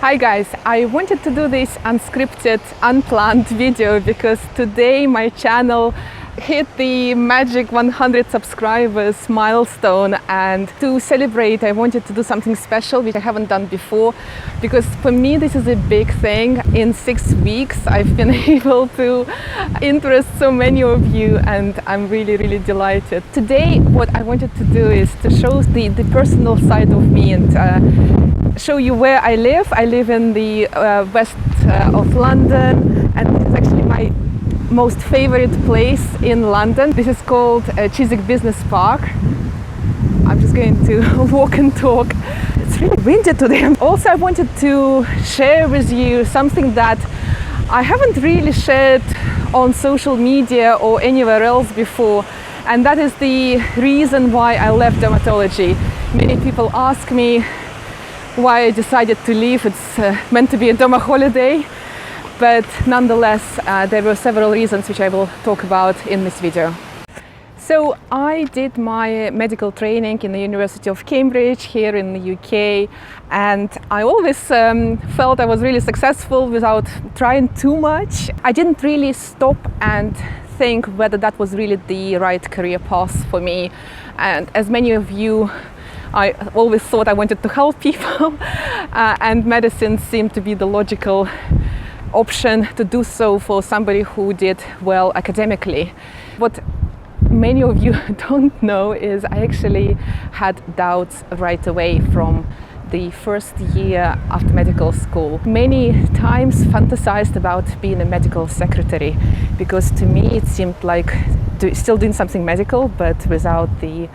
Hi guys, I wanted to do this unscripted, unplanned video because today my channel hit the magic 100 subscribers milestone, and to celebrate I wanted to do something special which I haven't done before, because for me this is a big thing. In 6 weeks I've been able to interest so many of you, and I'm really delighted. Today what I wanted to do is to show the personal side of me and show you where I live. I live in the west of London, and this is actually my most favorite place in London. This is called Chiswick Business Park. I'm just going to walk and talk. It's really windy today. Also, I wanted to share with you something that I haven't really shared on social media or anywhere else before, and that is the reason why I left dermatology. Many people ask me why I decided to leave. It's meant to be a derma holiday, but nonetheless there were several reasons which I will talk about in this video. So I did my medical training in the University of Cambridge here in the UK, and I always felt I was really successful without trying too much. I didn't really stop and think whether that was really the right career path for me, and as many of you, I always thought I wanted to help people and medicine seemed to be the logical option to do so for somebody who did well academically. What many of you don't know is I actually had doubts right away from the first year after medical school. Many times fantasized about being a medical secretary, because to me it seemed like still doing something medical but without the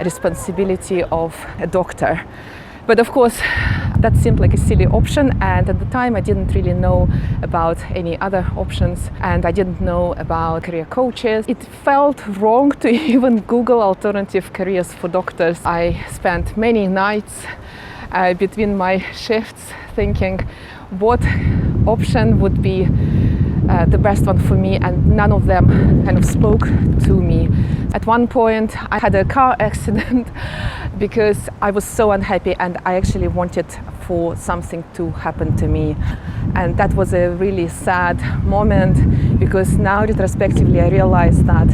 responsibility of a doctor. But of course that seemed like a silly option, and at the time I didn't really know about any other options, and I didn't know about career coaches. It felt wrong to even Google alternative careers for doctors. I spent many nights between my shifts thinking what option would be the best one for me, and none of them kind of spoke to me. At one point I had a car accident because I was so unhappy and I actually wanted for something to happen to me, and that was a really sad moment, because now retrospectively I realized that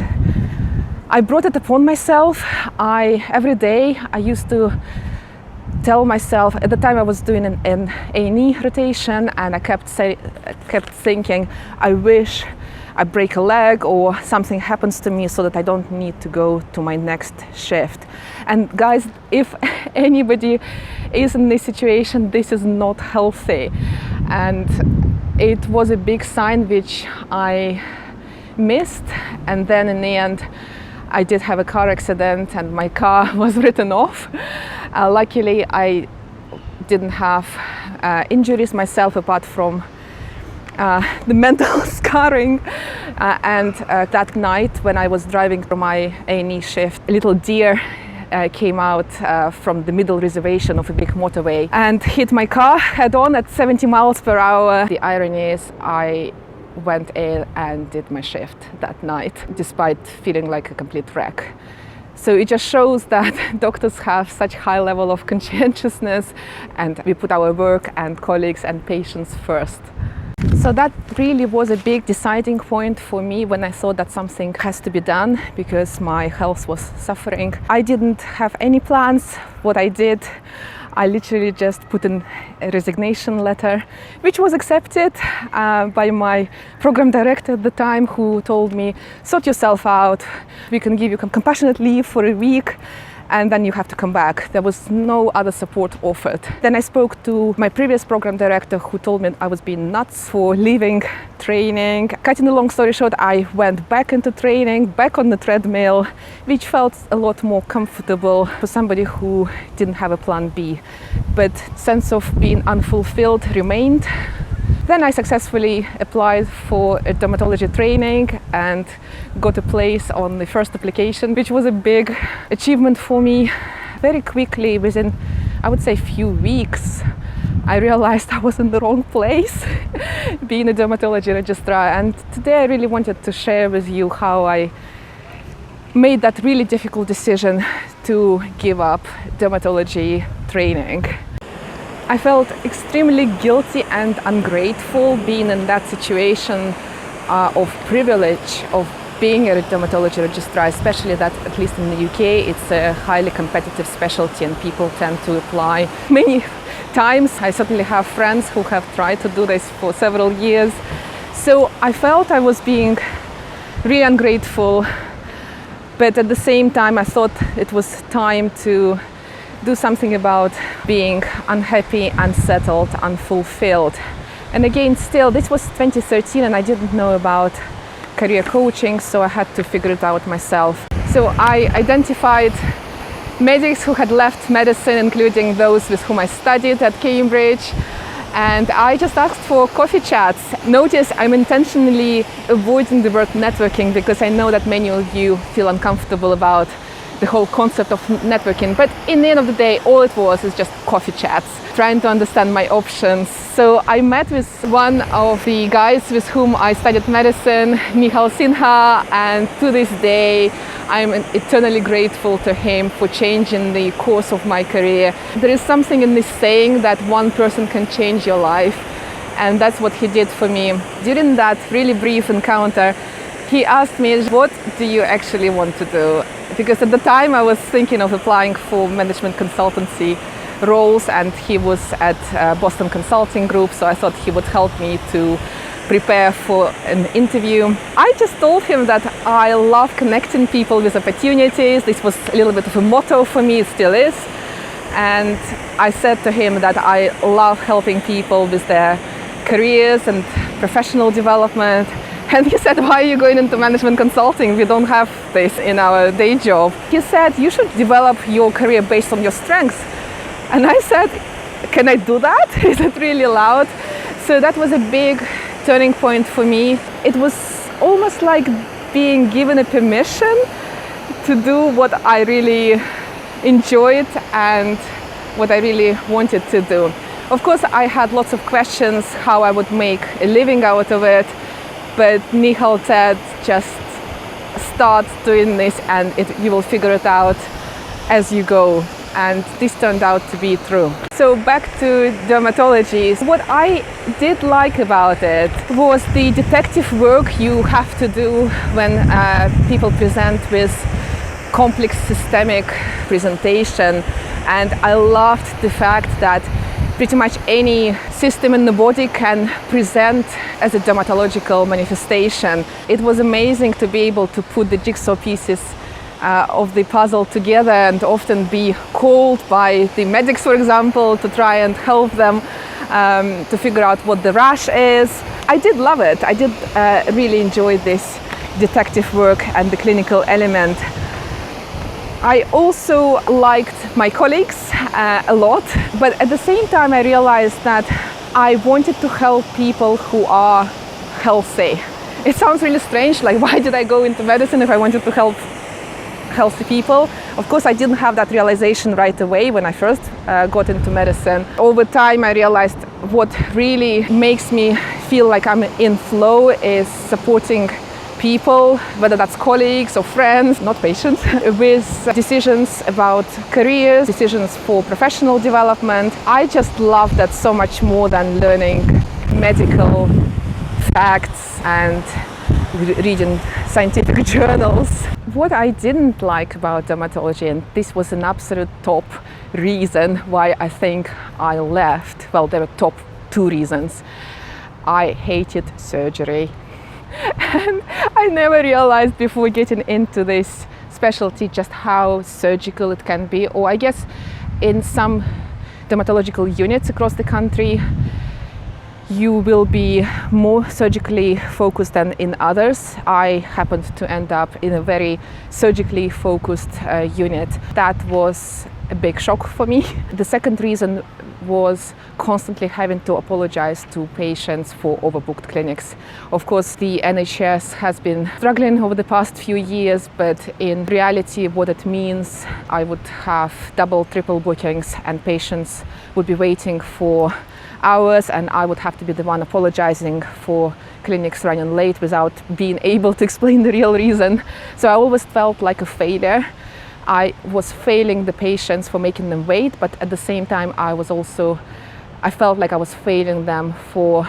I brought it upon myself. Every day I used to tell myself, at the time I was doing an A&E rotation, and I kept thinking, I wish I break a leg or something happens to me so that I don't need to go to my next shift. And guys, if anybody is in this situation, this is not healthy. And it was a big sign which I missed, and then in the end I did have a car accident and my car was written off. Luckily I didn't have injuries myself apart from the mental scarring, and that night when I was driving from my A&E shift, a little deer came out from the middle reservation of a big motorway and hit my car head on at 70 miles per hour. The irony is I went in and did my shift that night despite feeling like a complete wreck. So it just shows that doctors have such high level of conscientiousness, and we put our work and colleagues and patients first. So that really was a big deciding point for me when I thought that something has to be done, because my health was suffering. I didn't have any plans. What I did, I literally just put in a resignation letter, which was accepted by my program director at the time, who told me, sort yourself out, we can give you compassionate leave for a week, and then you have to come back. There was no other support offered. Then I spoke to my previous program director, who told me I was being nuts for leaving training. Cutting a long story short, I went back into training, back on the treadmill, which felt a lot more comfortable for somebody who didn't have a plan B. But sense of being unfulfilled remained. Then I successfully applied for a dermatology training and got a place on the first application, which was a big achievement for me. Very quickly, within, I would say, few weeks, I realized I was in the wrong place, being a dermatology registrar. And today I really wanted to share with you how I made that really difficult decision to give up dermatology training. I felt extremely guilty and ungrateful being in that situation of privilege of being a dermatology registrar, especially that, at least in the UK, it's a highly competitive specialty and people tend to apply many times. I certainly have friends who have tried to do this for several years. So I felt I was being really ungrateful, but at the same time I thought it was time to do something about being unhappy, unsettled, unfulfilled. And again, still, this was 2013 and I didn't know about career coaching, so I had to figure it out myself. So I identified medics who had left medicine, including those with whom I studied at Cambridge, and I just asked for coffee chats. Notice I'm intentionally avoiding the word networking because I know that many of you feel uncomfortable about the whole concept of networking, but in the end of the day, all it was is just coffee chats, trying to understand my options. So I met with one of the guys with whom I studied medicine, Michal Sinha, and to this day I'm eternally grateful to him for changing the course of my career. There is something in this saying that one person can change your life, and that's what he did for me. During that really brief encounter, he asked me, what do you actually want to do? Because at the time I was thinking of applying for management consultancy roles, and he was at Boston Consulting Group, so I thought he would help me to prepare for an interview. I just told him that I love connecting people with opportunities. This was a little bit of a motto for me, it still is. And I said to him that I love helping people with their careers and professional development. And he said, why are you going into management consulting? We don't have this in our day job. He said, you should develop your career based on your strengths. And I said, can I do that? Is it really allowed? So that was a big turning point for me. It was almost like being given a permission to do what I really enjoyed and what I really wanted to do. Of course, I had lots of questions how I would make a living out of it. But Michal said, just start doing this and you will figure it out as you go. And this turned out to be true. So back to dermatology. What I did like about it was the detective work you have to do when people present with complex systemic presentation. And I loved the fact that pretty much any system in the body can present as a dermatological manifestation. It was amazing to be able to put the jigsaw pieces of the puzzle together and often be called by the medics, for example, to try and help them to figure out what the rash is. I did love it. I did really enjoy this detective work and the clinical element. I also liked my colleagues a lot, but at the same time I realized that I wanted to help people who are healthy. It sounds really strange, like why did I go into medicine if I wanted to help healthy people? Of course, I didn't have that realization right away when I first got into medicine. Over time, I realized what really makes me feel like I'm in flow is supporting people, whether that's colleagues or friends, not patients, with decisions about careers, decisions for professional development. I just love that so much more than learning medical facts and reading scientific journals. What I didn't like about dermatology, and this was an absolute top reason why I think I left, well, there were top 2 reasons. I hated surgery. And I never realized before getting into this specialty just how surgical it can be, or I guess in some dermatological units across the country you will be more surgically focused than in others. I happened to end up in a very surgically focused unit. That was a big shock for me. The second reason was constantly having to apologize to patients for overbooked clinics. Of course, the NHS has been struggling over the past few years, but in reality what it means, I would have double, triple bookings and patients would be waiting for hours, and I would have to be the one apologizing for clinics running late without being able to explain the real reason. So I always felt like a failure. I was failing the patients for making them wait, but at the same time I was also I felt like I was failing them for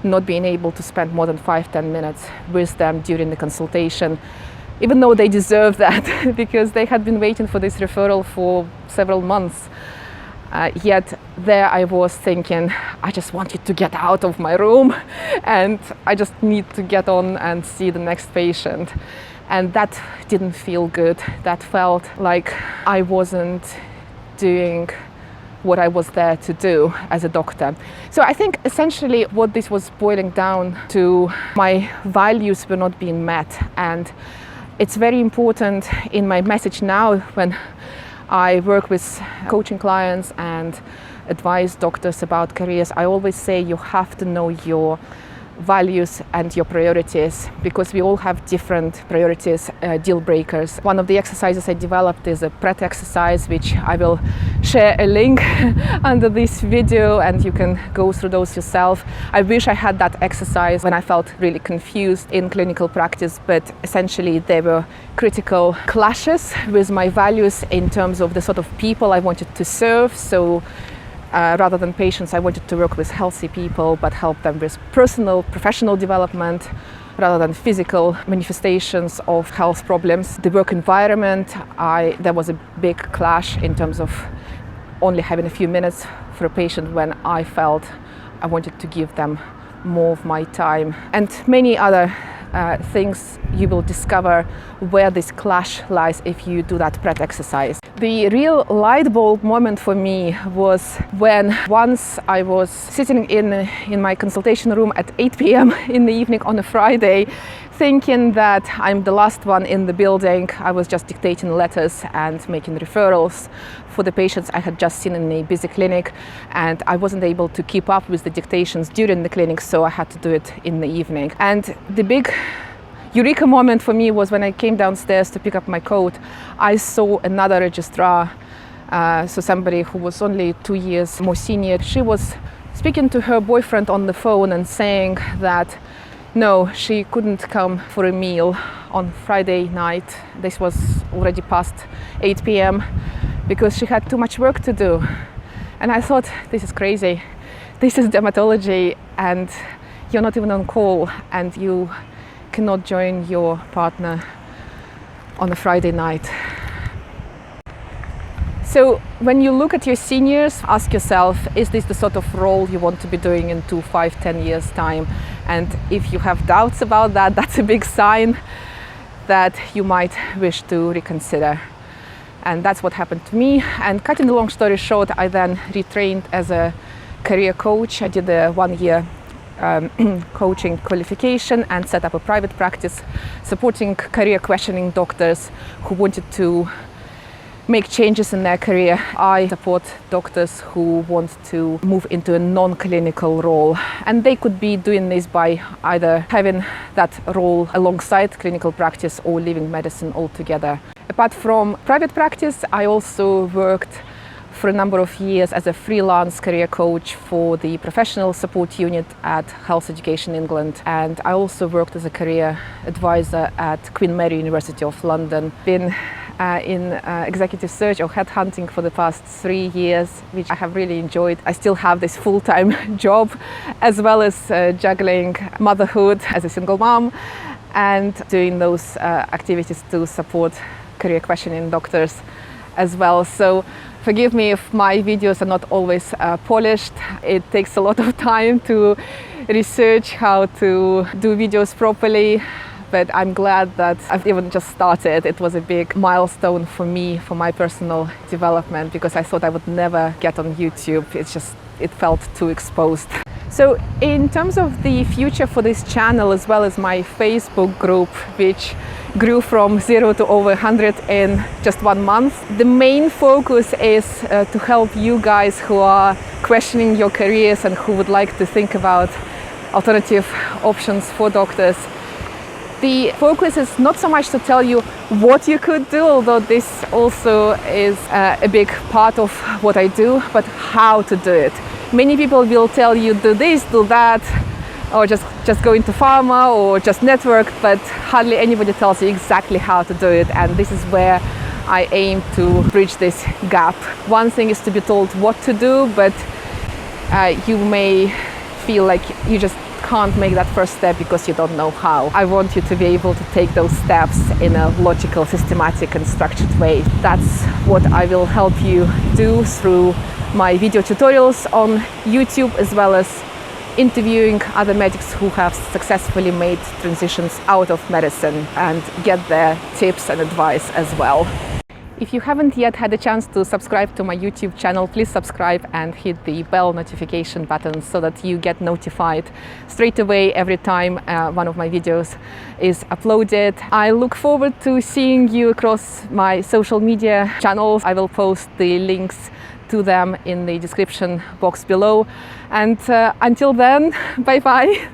not being able to spend more than 5-10 minutes with them during the consultation, even though they deserve that because they had been waiting for this referral for several months. Yet there I was thinking, I just want you to get out of my room and I just need to get on and see the next patient. And that didn't feel good. That felt like I wasn't doing what I was there to do as a doctor. So I think essentially what this was boiling down to, my values were not being met. And it's very important in my message now when I work with coaching clients and advise doctors about careers. I always say you have to know your values and your priorities, because we all have different priorities, deal breakers. One of the exercises I developed is a PRET exercise, which I will share a link under this video and you can go through those yourself. I wish I had that exercise when I felt really confused in clinical practice, but essentially they were critical clashes with my values in terms of the sort of people I wanted to serve. So rather than patients, I wanted to work with healthy people, but help them with personal, professional development, rather than physical manifestations of health problems. The work environment, there was a big clash in terms of only having a few minutes for a patient when I felt I wanted to give them more of my time. And many other things you will discover where this clash lies if you do that PRET exercise. The real light bulb moment for me was when once I was sitting in my consultation room at 8 p.m. in the evening on a Friday, thinking that I'm the last one in the building. I was just dictating letters and making referrals for the patients I had just seen in a busy clinic, and I wasn't able to keep up with the dictations during the clinic, so I had to do it in the evening. And the big eureka moment for me was when I came downstairs to pick up my coat. I saw another registrar, so somebody who was only 2 years more senior. She was speaking to her boyfriend on the phone and saying that no, she couldn't come for a meal on Friday night. This was already past 8 p.m. because she had too much work to do. And I thought, this is crazy. This is dermatology and you're not even on call and you cannot join your partner on a Friday night. So when you look at your seniors, ask yourself, is this the sort of role you want to be doing in 2, 5, 10 years time? And if you have doubts about that, that's a big sign that you might wish to reconsider. And that's what happened to me. And cutting the long story short, I then retrained as a career coach. I did a 1-year coaching qualification and set up a private practice supporting career questioning doctors who wanted to make changes in their career. I support doctors who want to move into a non-clinical role, and they could be doing this by either having that role alongside clinical practice or leaving medicine altogether. Apart from private practice, I also worked for a number of years as a freelance career coach for the professional support unit at Health Education England, and I also worked as a career advisor at Queen Mary University of London. Been in executive search or headhunting for the past 3 years, which I have really enjoyed. I still have this full-time job, as well as juggling motherhood as a single mom and doing those activities to support career questioning doctors as well. So forgive me if my videos are not always polished. It takes a lot of time to research how to do videos properly. But I'm glad that I've even just started. It was a big milestone for me, for my personal development, because I thought I would never get on YouTube. It felt too exposed. So in terms of the future for this channel, as well as my Facebook group, which grew from 0 to over 100 in just 1 month, the main focus is to help you guys who are questioning your careers and who would like to think about alternative options for doctors. The focus is not so much to tell you what you could do, although this also is a big part of what I do, but how to do it. Many people will tell you do this, do that, or just go into pharma or just network, but hardly anybody tells you exactly how to do it. And this is where I aim to bridge this gap. One thing is to be told what to do, but you may feel like you just can't make that first step because you don't know how. I want you to be able to take those steps in a logical, systematic and structured way. That's what I will help you do through my video tutorials on YouTube, as well as interviewing other medics who have successfully made transitions out of medicine and get their tips and advice as well. If you haven't yet had a chance to subscribe to my YouTube channel, please subscribe and hit the bell notification button so that you get notified straight away every time one of my videos is uploaded. I look forward to seeing you across my social media channels. I will post the links to them in the description box below. And until then, bye bye.